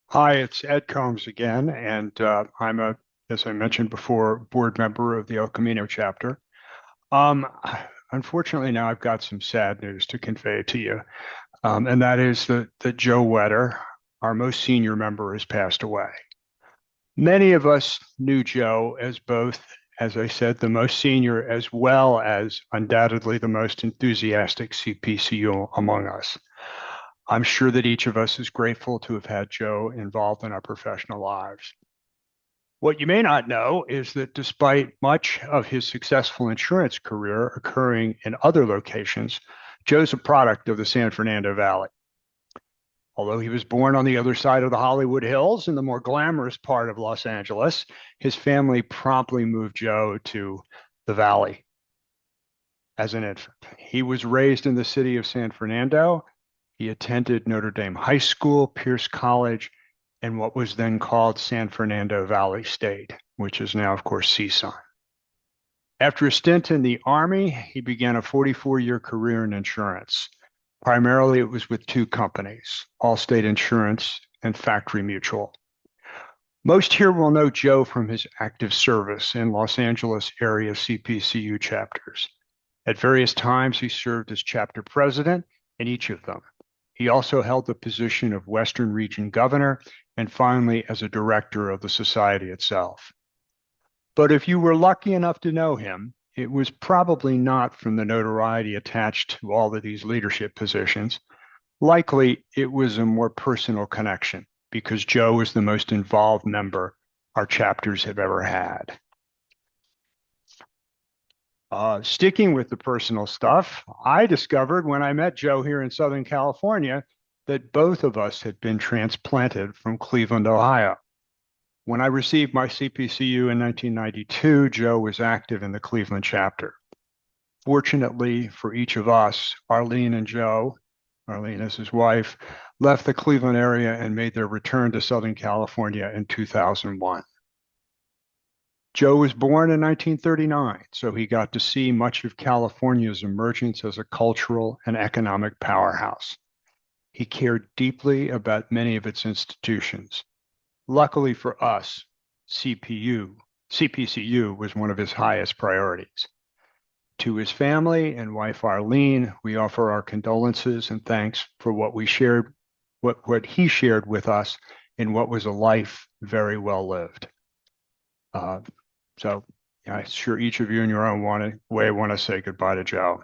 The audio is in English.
Hi, it's Ed Combs again, and as I mentioned before, board member of the El Camino chapter. Um, Unfortunately, now I've got some sad news to convey to you, and that is that Joe Wetter, our most senior member, has passed away. Many of us knew Joe as both, as I said, the most senior as well as undoubtedly the most enthusiastic CPCU among us. I'm sure that each of us is grateful to have had Joe involved in our professional lives. What you may not know is that despite much of his successful insurance career occurring in other locations, Joe's a product of the San Fernando Valley. Although he was born on the other side of the Hollywood Hills in the more glamorous part of Los Angeles, his family promptly moved Joe to the Valley as an infant. He was raised in the city of San Fernando. He attended Notre Dame High School, Pierce College, and what was then called San Fernando Valley State, which is now, of course, CSUN. After a stint in the Army, he began a 44-year career in insurance. Primarily, it was with two companies, Allstate Insurance and Factory Mutual. Most here will know Joe from his active service in Los Angeles area CPCU chapters. At various times, he served as chapter president in each of them. He also held the position of Western Region Governor and finally as a director of the society itself. But if you were lucky enough to know him, it was probably not from the notoriety attached to all of these leadership positions. Likely, it was a more personal connection because Joe was the most involved member our chapters have ever had. Sticking with the personal stuff, I discovered when I met Joe here in Southern California that both of us had been transplanted from Cleveland, Ohio. When I received my CPCU in 1992, Joe was active in the Cleveland chapter. Fortunately for each of us, Arlene and Joe, Arlene is his wife, left the Cleveland area and made their return to Southern California in 2001. Joe was born in 1939, so he got to see much of California's emergence as a cultural and economic powerhouse. He cared deeply about many of its institutions. Luckily for us, CPCU was one of his highest priorities. To his family and wife Arlene, we offer our condolences and thanks for what he shared with us in what was a life very well lived. Uh, so I'm sure each of you in your own way want to say goodbye to Joe.